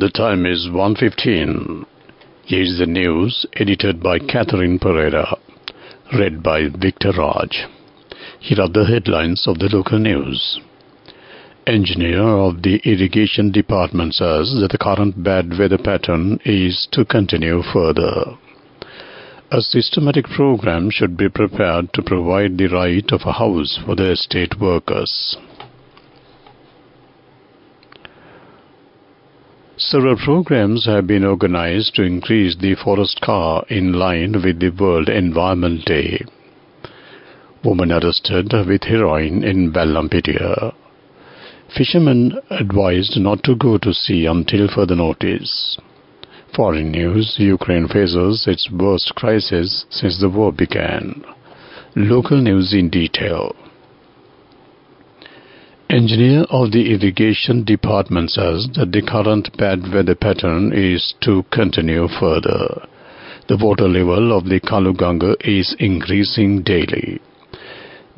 The time is 1:15. Here's the news, edited by Catherine Pereira, read by Victor Raj. Here are the headlines of the local news. Engineer of the Irrigation Department says that the current bad weather pattern is to continue further. A systematic program should be prepared to provide the right of a house for the estate workers. Several programs have been organized to increase the forest cover in line with the World Environment Day. Woman arrested with heroin in Vallampitiya. Fishermen advised not to go to sea until further notice. Foreign news: Ukraine faces its worst crisis since the war began. Local news in detail. Engineer of the Irrigation Department says that the current bad weather pattern is to continue further. The water level of the Kaluganga is increasing daily.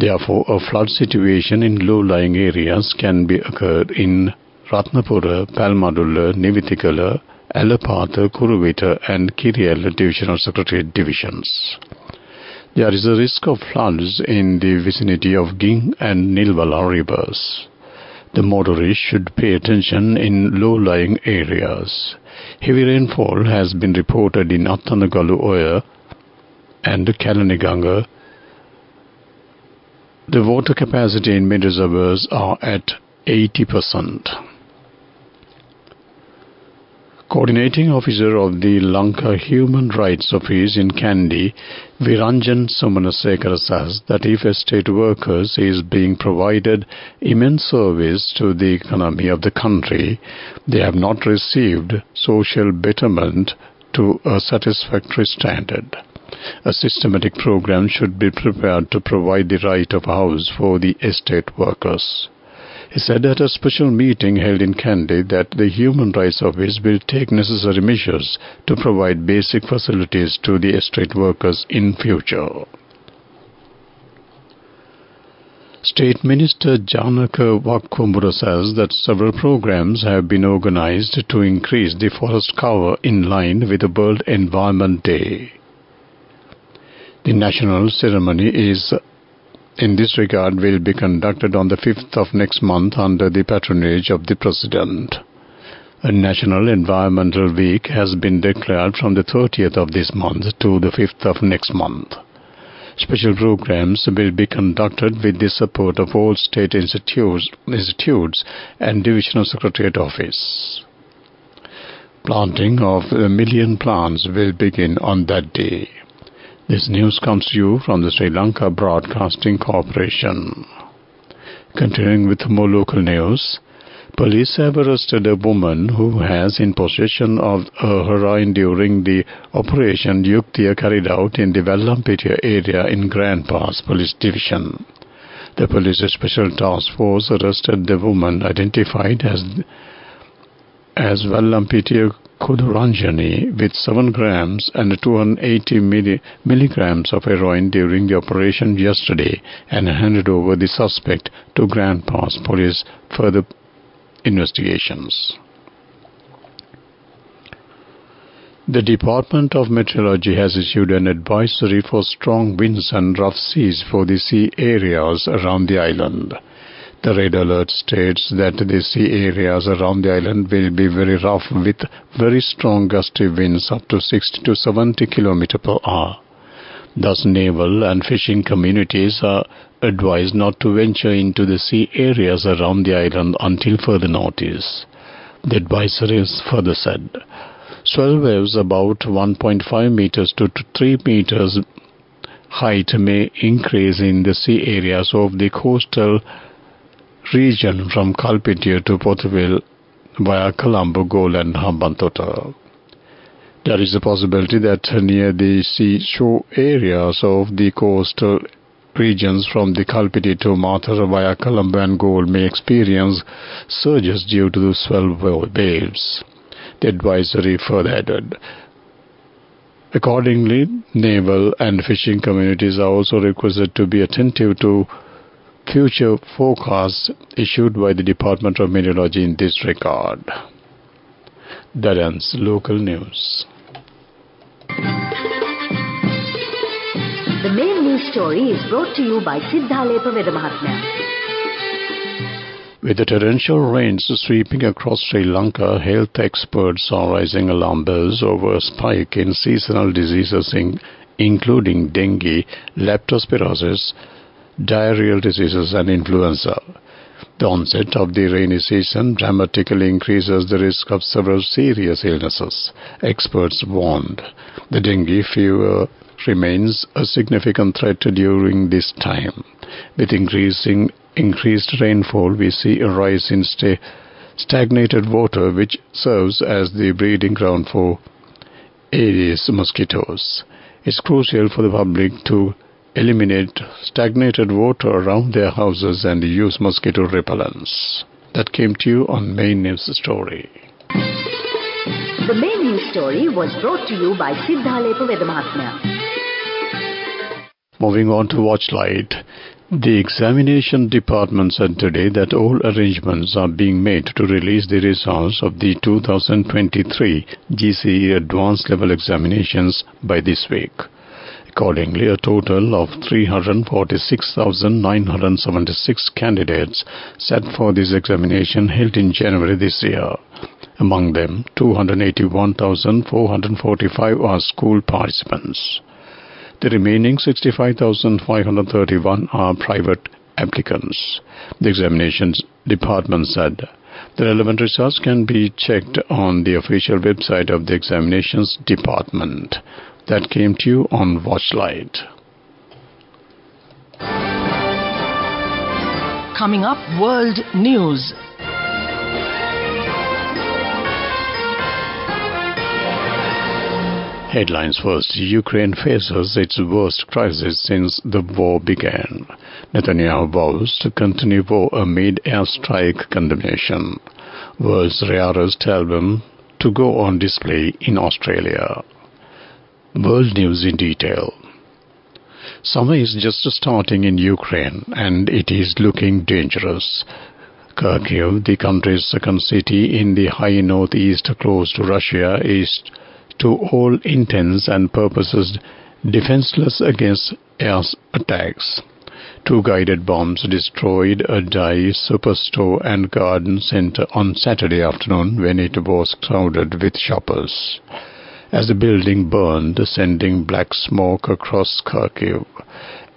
Therefore, a flood situation in low-lying areas can be occurred in Ratnapura, Palmadulla, Nivitikala, Alapatha, Kuruvita and Kiriyala Divisional Secretariat divisions. There is a risk of floods in the vicinity of Ging and Nilvala rivers. The motorists should pay attention in low-lying areas. Heavy rainfall has been reported in Attanagalu Oya and Kalaniganga. The water capacity in mid-reservoirs are at 80%. Coordinating Officer of the Lanka Human Rights Office in Kandy, Viranjan Somanasekara says that if estate workers is being provided immense service to the economy of the country, they have not received social betterment to a satisfactory standard. A systematic program should be prepared to provide the right of a house for the estate workers. He said at a special meeting held in Kandy that the Human Rights Office will take necessary measures to provide basic facilities to the estate workers in future. State Minister Janaka Wakkumbura says that several programs have been organized to increase the forest cover in line with the World Environment Day. The national ceremony in this regard will be conducted on the 5th of next month under the patronage of the President. A National Environmental Week has been declared from the 30th of this month to the 5th of next month. Special programs will be conducted with the support of all state institutes and Divisional Secretariat Office. Planting of 1 million plants will begin on that day. This news comes to you from the Sri Lanka Broadcasting Corporation. Continuing with more local news, police have arrested a woman who has in possession of a heroin during the Operation Yuktiya carried out in the Vallampitiya area in Grand Pass Police Division. The police special task force arrested the woman identified as Vallampitiya Kuduranjani with 7 grams and 280 milligrams of heroin during the operation yesterday and handed over the suspect to Grand Pass Police for further investigations. The Department of Meteorology has issued an advisory for strong winds and rough seas for the sea areas around the island. The red alert states that the sea areas around the island will be very rough with very strong gusty winds up to 60 to 70 km per hour. Thus, naval and fishing communities are advised not to venture into the sea areas around the island until further notice. The advisory is further said. Swell waves about 1.5 meters to 3 meters height may increase in the sea areas of the coastal region from Kalpitiya to Potterville via Colombo, Gol and Hambantota. There is a possibility that near the seashore areas of the coastal regions from the Kalpitiya to Mathura via Colombo and Gol may experience surges due to the swell waves. The advisory further added. Accordingly, naval and fishing communities are also requested to be attentive to future forecasts issued by the Department of Meteorology in this regard. That ends local news. The main news story is brought to you by Sinhala Mahatmya. With the torrential rains sweeping across Sri Lanka, health experts are raising alarm bells over a spike in seasonal diseases including dengue, leptospirosis, diarrheal diseases and influenza. The onset of the rainy season dramatically increases the risk of several serious illnesses. Experts warned. The dengue fever remains a significant threat during this time. With increased rainfall, we see a rise in stagnated water, which serves as the breeding ground for Aedes mosquitoes. It's crucial for the public to eliminate stagnated water around their houses and use mosquito repellents. That came to you on Main News Story. The Main News Story was brought to you by Sinhala Mahatmya. Moving on to Watchlight. The examination department said today that all arrangements are being made to release the results of the 2023 GCE Advanced Level Examinations by this week. Accordingly, a total of 346,976 candidates sat for this examination held in January this year. Among them, 281,445 are school participants. The remaining 65,531 are private applicants. The examinations department said the relevant results can be checked on the official website of the examinations department. That came to you on Watchlight. Coming up, World News. Headlines first. Ukraine faces its worst crisis since the war began. Netanyahu vows to continue war amid airstrike condemnation. World's rarest album to go on display in Australia. World news in detail. Summer is just starting in Ukraine and it is looking dangerous. Kharkiv, the country's second city in the high northeast close to Russia, is to all intents and purposes defenseless against air attacks. 2 guided bombs destroyed a Dye superstore and garden center on Saturday afternoon when it was crowded with shoppers. As the building burned, sending black smoke across Kharkiv,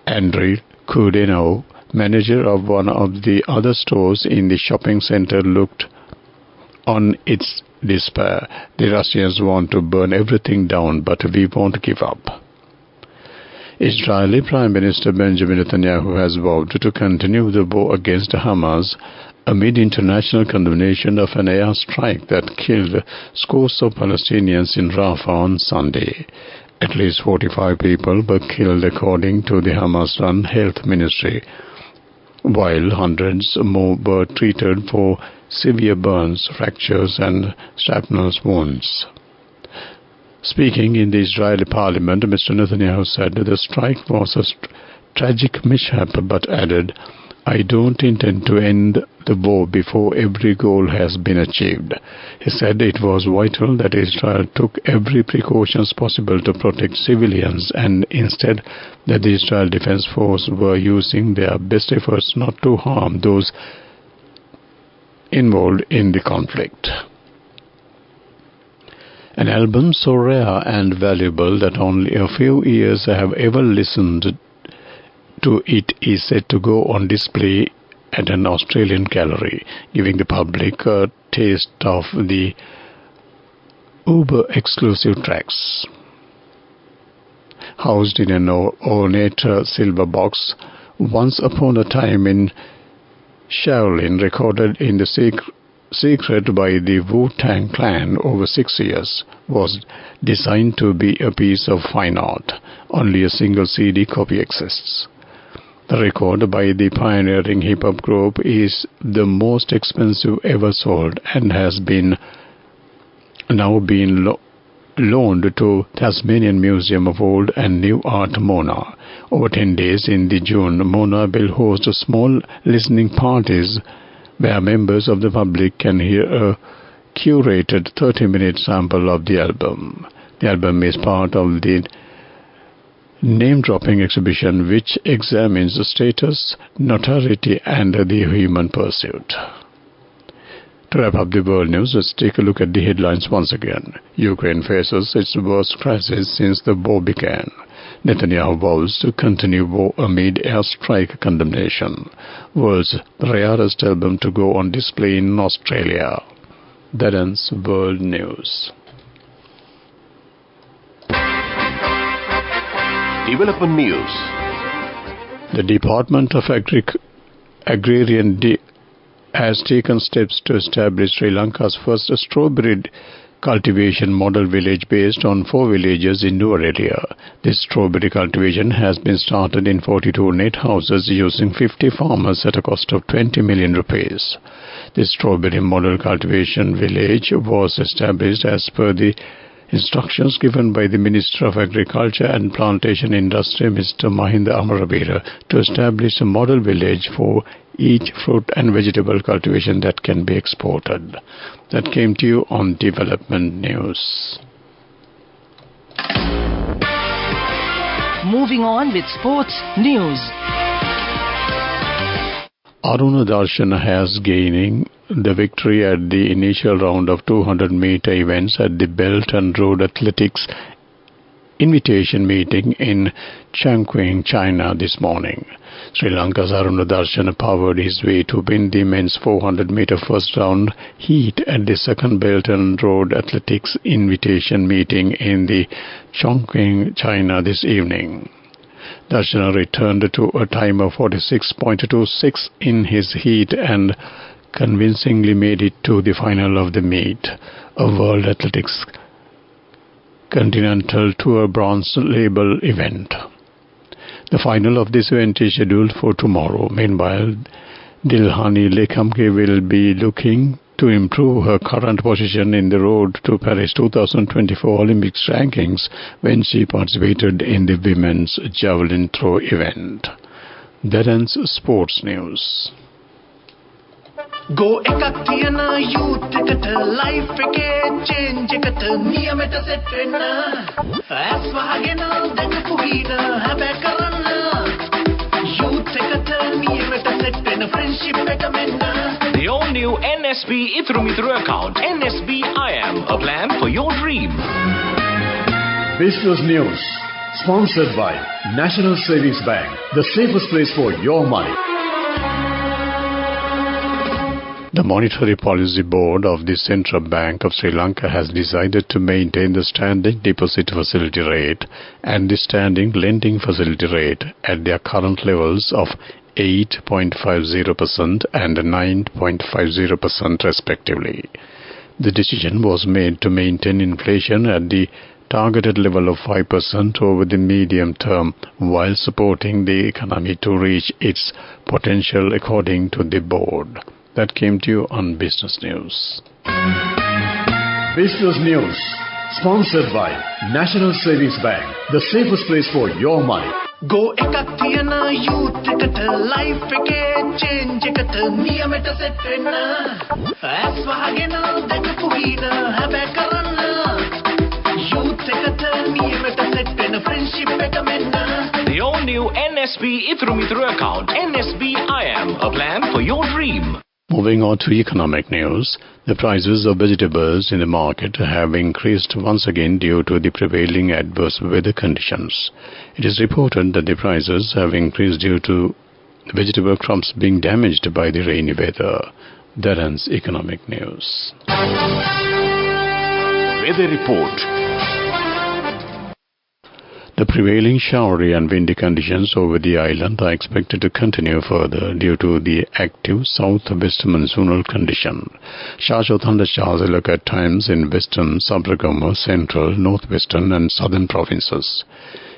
Andriy Kudenov, manager of one of the other stores in the shopping center, looked on its despair. The Russians want to burn everything down, but we won't give up. Israeli Prime Minister Benjamin Netanyahu has vowed to continue the war against Hamas amid international condemnation of an airstrike that killed scores of Palestinians in Rafah on Sunday. At least 45 people were killed according to the Hamas-run health ministry, while hundreds more were treated for severe burns, fractures and shrapnel wounds. Speaking in the Israeli parliament, Mr. Netanyahu said the strike was a tragic mishap, but added, "I don't intend to end the war before every goal has been achieved." He said it was vital that Israel took every precautions possible to protect civilians and instead that the Israel Defense Force were using their best efforts not to harm those involved in the conflict. An album so rare and valuable that only a few ears have ever listened to it is set to go on display at an Australian gallery, giving the public a taste of the uber-exclusive tracks. Housed in an ornate silver box, Once Upon a Time in Shaolin, recorded in the secret by the Wu-Tang Clan over 6 years, was designed to be a piece of fine art. Only a single CD copy exists. The record by the pioneering hip-hop group is the most expensive ever sold and has now been loaned to Tasmanian Museum of Old and New Art Mona. Over 10 days in June, Mona will host small listening parties where members of the public can hear a curated 30-minute sample of the album. The album is part of the name-dropping exhibition which examines the status, notoriety and the human pursuit. To wrap up the world news, let's take a look at the headlines once again. Ukraine faces its worst crisis since the war began. Netanyahu vows to continue war amid airstrike condemnation. World's rarest album to go on display in Australia. That ends world news. Development news. The Department of Agrarian has taken steps to establish Sri Lanka's first strawberry cultivation model village based on 4 villages in Nuwara. This strawberry cultivation has been started in 42 net houses using 50 farmers at a cost of 20 million rupees. This strawberry model cultivation village was established as per the instructions given by the Minister of Agriculture and Plantation Industry, Mr. Mahinda Amarabira, to establish a model village for each fruit and vegetable cultivation that can be exported. That came to you on Development News. Moving on with sports news. Aruna Darshan has gaining the victory at the initial round of 200-meter events at the Belt and Road Athletics Invitation Meeting in Chongqing, China this morning. Sri Lanka's Aruna Darshan powered his way to win the men's 400-meter first round heat at the second Belt and Road Athletics Invitation Meeting in the Chongqing, China this evening. Darshan returned to a time of 46.26 in his heat and convincingly made it to the final of the meet, a World Athletics Continental Tour bronze label event. The final of this event is scheduled for tomorrow. Meanwhile, Dilhani Lekhamke will be looking to improve her current position in the road to Paris 2024 Olympics rankings when she participated in the women's javelin throw event. That ends sports news. Go ekak tiyana youth eකට life එකේ change එකට නියමෙට set වෙන්න ඇස් වහගෙන දැකපු ගීන හැබැයි කරන්න youth එකට නියමෙට set වෙන friendship එක මෙන්න. The all-new NSB Ithru Mithru account. NSB IM, a plan for your dream. Business News, sponsored by National Savings Bank, the safest place for your money. The Monetary Policy Board of the Central Bank of Sri Lanka has decided to maintain the standing deposit facility rate and the standing lending facility rate at their current levels of 8.50% and 9.50% respectively. The decision was made to maintain inflation at the targeted level of 5% over the medium term while supporting the economy to reach its potential according to the board. That came to you on Business News. Business News, sponsored by National Savings Bank, the safest place for your money. Go ekak tiyana youth එකට life එකේ change එකට නියමෙට set වෙන්න ඇස් වහගෙන දැකපු ගීන හැබැයි කරන්න youth එකට නියමෙට set වෙන friendship එක මෙන්න. The all-new NSB Ithru Mithru account. NSB IM, a plan for your dream. Moving on to economic news, the prices of vegetables in the market have increased once again due to the prevailing adverse weather conditions. It is reported that the prices have increased due to vegetable crops being damaged by the rainy weather. That ends economic news. Weather report. The prevailing showery and windy conditions over the island are expected to continue further due to the active southwest monsoonal condition. Showers or thundershowers will occur at times in western, sub-Ragama, central, northwestern and southern provinces.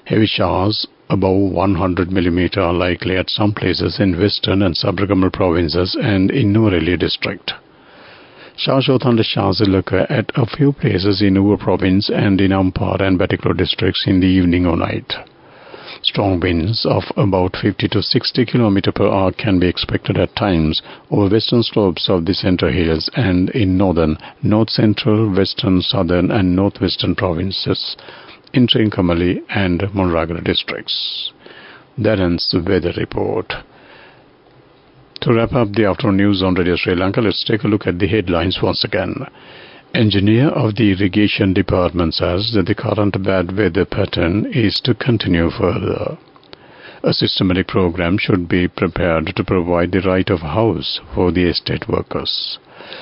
Heavy showers above 100 mm are likely at some places in western and sub-Ragama provinces and in Nuwara district. Showers or thundershowers will occur at a few places in Nuwara province and in Ampara and Batticaloa districts in the evening or night. Strong winds of about 50 to 60 km per hour can be expected at times over western slopes of the Central Hills and in northern, north-central, western, southern and northwestern provinces, in Trincomalee and Monragala districts. That ends the weather report. To wrap up the afternoon news on Radio Sri Lanka, let's take a look at the headlines once again. Engineer of the Irrigation Department says that the current bad weather pattern is to continue further. A systematic program should be prepared to provide the right of house for the estate workers.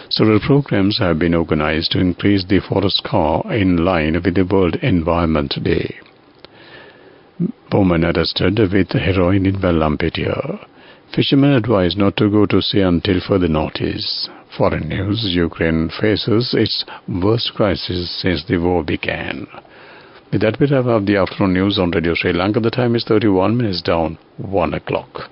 Several programs have been organized to increase the forest cover in line with the World Environment Day. Woman arrested with heroin in Vallampetia. Fishermen advised not to go to sea until further notice. Foreign news: Ukraine faces its worst crisis since the war began. With that, we wrap up the afternoon news on Radio Sri Lanka. The time is 31 minutes down 1 o'clock.